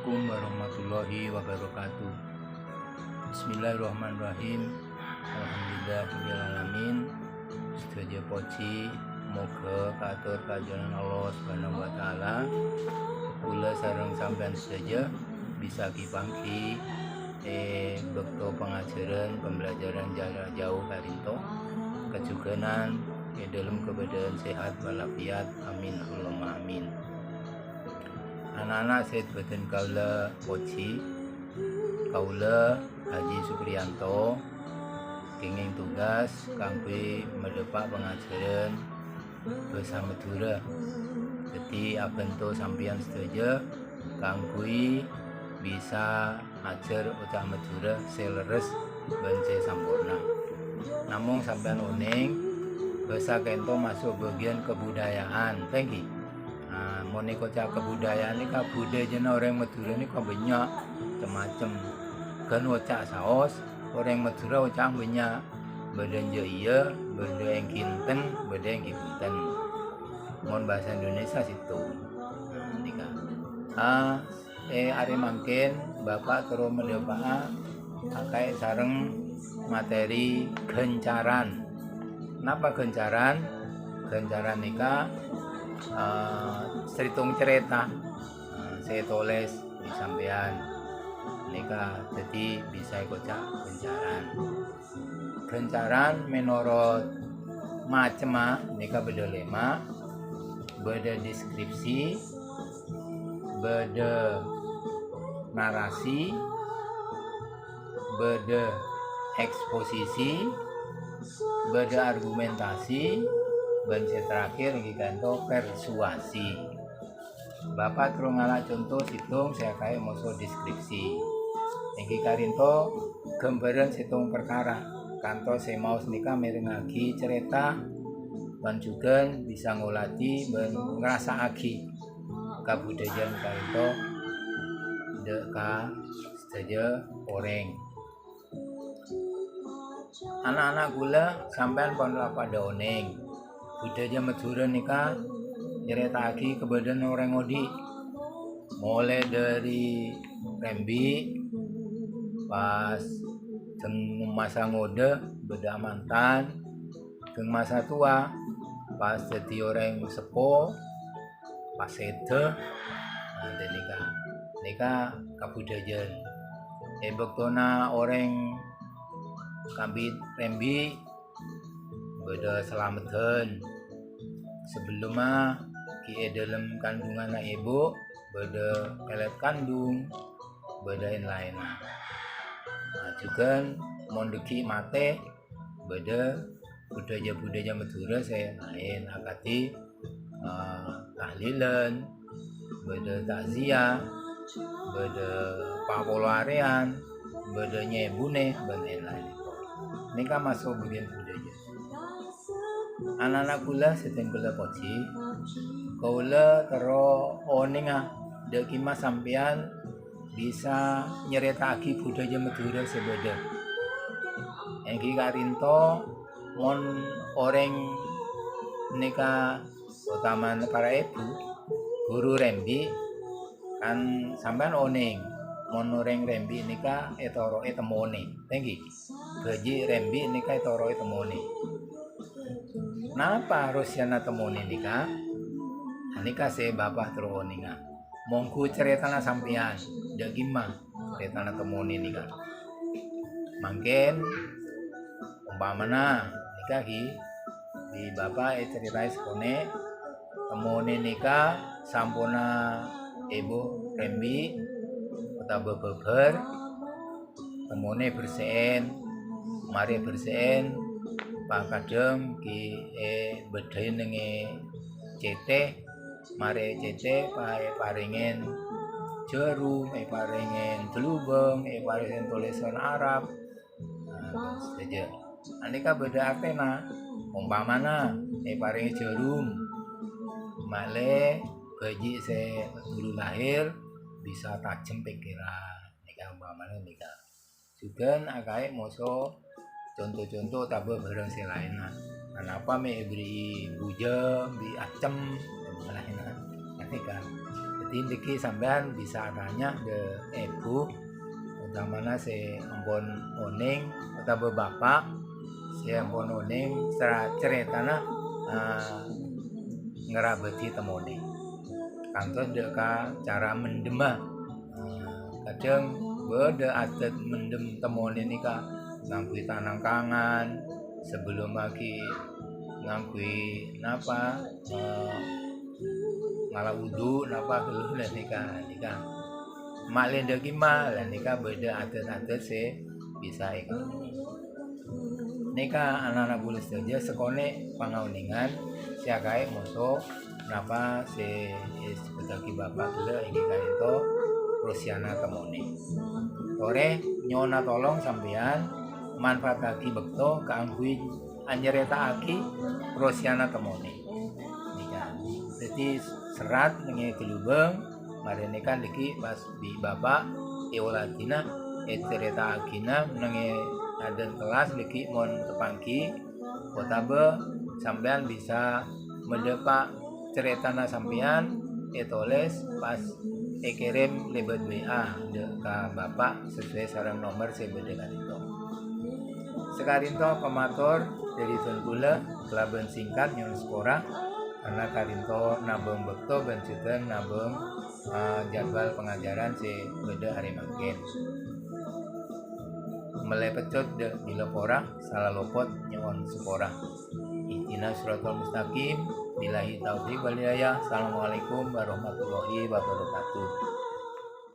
Assalamualaikum warahmatullahi wabarakatuh. Bismillahirrahmanirrahim. Alhamdulillahirrahmanirrahim. Sedaya poci moga katur kajunan Allah Subhanahu wa taala kula sareng sampean sedaya bisa kipangki bekto pengajaran pembelajaran jarak jauh karinto kejugenan dalam keadaan sehat walafiat, amin Allahumma amin. Anak-anak saya beten kaula poci kaula Haji Supriyanto kenging tugas kangge medepak pengajaran bahasa Madura. Jadi abentuk sampeyan sedaya kangge bisa ajar ucap Madura seleres bence sampurna. Namung sampeyan uning bahasa kento masuk bagian kebudayaan. Thank you. Mone kocak kebudayaan ini budaya orang Madura ini banyak macam-macam. Kan wocak saos orang Madura wocak banyak. Badan iya, beda yang kinten, beda yang kinten. Mon bahasa Indonesia situ. Nika. Are mangkin Bapak terus mendepak pakai sareng materi gencaran. Kenapa gencaran? Gencaran nika seritung cerita saya tulis di sampean nika jadi bisa kocak gencaran menurut macam nika beda lema beda deskripsi beda narasi beda eksposisi beda argumentasi dan terakhir ngiganto persuasi. Bapak terus ngalah contoh situng saya kayak moso deskripsi. Niki karinto gambaran situng perkara. Kanto saya mau senika merengagi cerita dan juga bisa ngolati dan ngerasa agi kabudayaan karinto deka saja orang. Anak-anak gula sampean pon pada oneng. Budaya Madura nika nyeritaki kebadan orang ngodi mulai dari rembi pas teng masa ngode beda mantan teng masa tua pas jadi orang sepo pas sede nanti nika kabudayaan bektona orang kambit rembi beda selamatan sebelumnya ki dalam kandungan ibu beda pelet kandung beda lain juga mondeki mate beda budaya Madura saya lain akati tahlilan beda takziah beda papolarean beda nyebune dan lain ini kan masuk bagian budaya. Anak-anak kula sedang kula poci kula tero oninga dekima sampean bisa nyeritaki budaya Madura sebeda engki karinto mon orang nika utama para ibu guru rembi kan sampean oning mon orang rembi nika etoro etemone tengki gaji rembi nika etoro etemone. Napa harus yana temoni nika? Nika saya bapak terus nika. Mongku ceritana sampean, dagimah ceritana temoni nika. Mangken umpamana nika di bapak ceritai sekone temoni nika sampuna ibu rembi utawa beber temoni bersen, mari bersen Pak kadang ki bedai nengi cete mare cete paringen jerum paringen gelubeng paringen tulisan Arab saja anika beda artena umpamana paringen jerum male gaji se dulu lahir bisa tajam pikiran nika umpamana nika juga akai moso contoh-contoh tabah barang selainnya. Kenapa me beri buja, beri acem dan lainnya. Nanti kan Jadi niki sampean bisa tanya de ibu utamana si ampun oning atau bapak si ampun oning ceritana ngerabeti temoni kantor deka cara mendema kadang beda adat mendem temoni ini kak ngangkui tanang kangan sebelum lagi ngangkui napa ngalah wudu napa dulu lah nikah mak lenda gimana lah nikah beda adat sih bisa ikan nikah anak-anak bulus saja sekone pangauningan siakai moso napa si sebetulnya bapak dulu ini kan itu Rusiana temoni ore nyona tolong sampean manfaat lagi bekto keanggui anjereta aki Rusiana temoni nikah jadi serat dengan gelubeng marene kan lagi pas di bapak eolatina cerita agina menenge ada kelas lagi mon tepangki potabe sampean bisa mendepak cerita na sampean etoles pas kirim lewat WA ke bapak sesuai sarang nomor saya bedengan itu sekarinto pemator dari Tengkula kelaban singkat nyon skora karena karinto nabung bekto dan juga nabung jadwal pengajaran si beda hari makin melepecot de bilapora salah lopot nyon sepora Ihdinas siratal mustaqim billahi taufiq wal hidayah. Assalamualaikum warahmatullahi wabarakatuh.